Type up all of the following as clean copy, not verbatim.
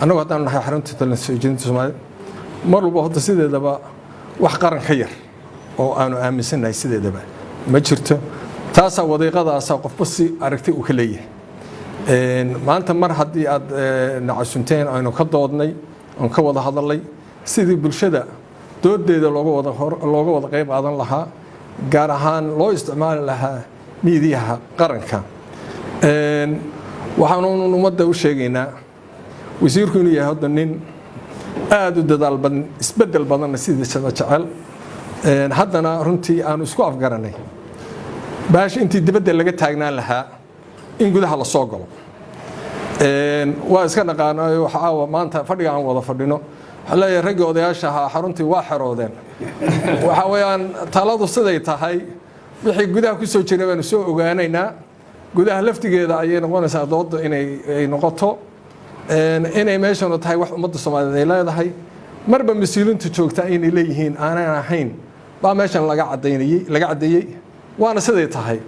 annagu haddaan nahay xarunta tala soo jeedinta Soomaaliya mar walba hadda sideedaba wax qaran ka yar oo aanu aaminsanahay sideedaba ma jirto taasa wadiiqadaas qofba si aragti u ka leeyahay maanta mar haddii aad nacasunteen aynu ka doodnay oo ka wada hadalay sidii bulshada doodeeda looga wada qayb qaadan lahaa gaar ahaan loo isticmaali lahaa miidiyaha qaranka waxaanu ummadda u sheegaynaa wasiirku inuu yahay hadda nin aad u dadaal badan isbedel badan sidiisa jecel haddana runtii aanu isku afgaranay baash intii dibadda laga taagnaan lahaa in gudaha la soo galo waa iska naqaanayo waxa maanta fadhiga aan wada fadhino xalay rag odayaasha xaruntii waa xaroodeen waxa weeyaan taladu siday tahay wixii gudaha ku soo jiray baan soo ogaanaynaa gudaha laftigeeda ayay noqonaysaa doodda inay noqoto inay meeshan tahay wax ummadda Soomaaliyeed ay leedahay marba mas'uuliyiinta joogta inay leeyihiin aanan ahayn baa meeshan laga cadeeyay waana siday tahay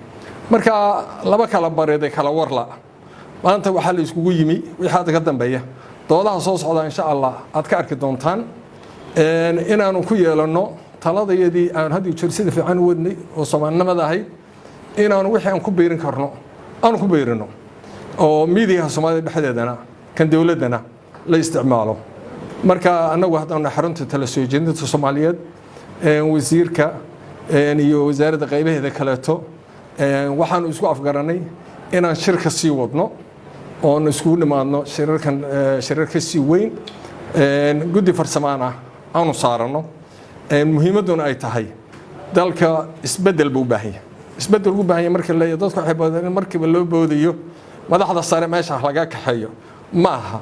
marka laba kala bareeday kala warla maanta waxa la iskugu yimi wixii ka dambeeya doodaha soo socda insha Allah aad ka arki doontaan inaanu ku yeelano taladayadii aan hadii jir sida fiican wadnay oo Soomaalnimada ahayd inaanu wixii aan ku beerin karno aan ku beerino oo miidiyaha Soomaaliya dhexdeedana kan dawladana la isticmaalo marka anagu haddaan xarunta tala soo jeedinta Soomaaliyeed wasiirka iyo wasaaradda qaybaheeda kaleeto waxaanu isku afgaranay inaan shirka sii wadno oo isku nimaadno shirarka si weyn guddi farsamaan ah aanu saarano muhiimaduna ay tahay dalka isbedel buu baahan yahay isbedel ugu baahan yahay marka la dadku waxay baadeen markii loo boodiyo madaxda sare meesha laga kaxeeyo ma aha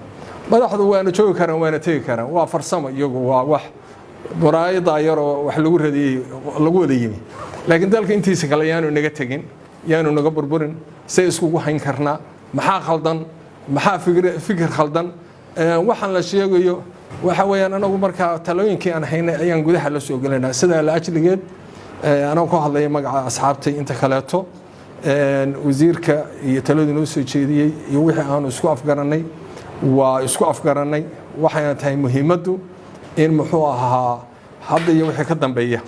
madaxdu waana joogi karaan waana tagi karaan waa farsamo iyagu waa wax buraayada yar oo wax lagu radiyay lagu wada yimi laakiin dalka intiisa kale yaanu naga tagin yaanu naga burburin say isku hayn karnaa maxaa khaldan maxaa fikir khaldan waxaan la sheegayo waxa weeyaan anagu marka talooyinkii aan haynay ayaan gudaha la soo galinaa sida la ajligeed anagu ku hadlay magaca asxaabtay inta kaleeto wasiirka iyo taladu noo soo jeediyay iyo wixii aanu isku afgaranay waa isku afgaranay waxayna tahay muhiimadu in muxuu ahaa hadda iyo wixii ka dambeeya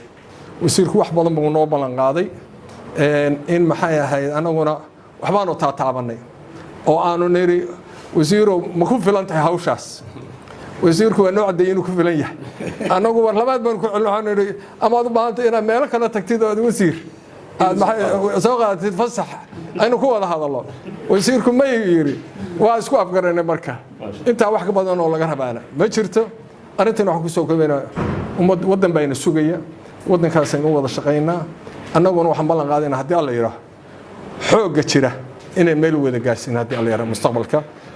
wasiirku wax badan buu noo balan qaaday in maxay ahayd anaguna waxbaanu taataabanay oo aanu niri wasiiro ma ku filan tahay hawshaas wasiirku waa nooc inuu ku filan yahay anagu war labaad baan ku celinaanay ama aad u baahantay inaad meel kale tagtid oo wasiir aad maxay soo qaadatid fasax aynu ku wada hadallo wasiirku ma yiri waa isku afgaranay marka inta wax ka badan oo laga rabaana ma jirto arintan wax ku soo koobayna wadan bayna sugaya wadankaas aynu wada shaqeynaa annaguna waxaan balan qaadayna haddii alla yiraahdo xoogga jira inay meel wada gaarsiin haddii alla yiraahdo mustaqbalka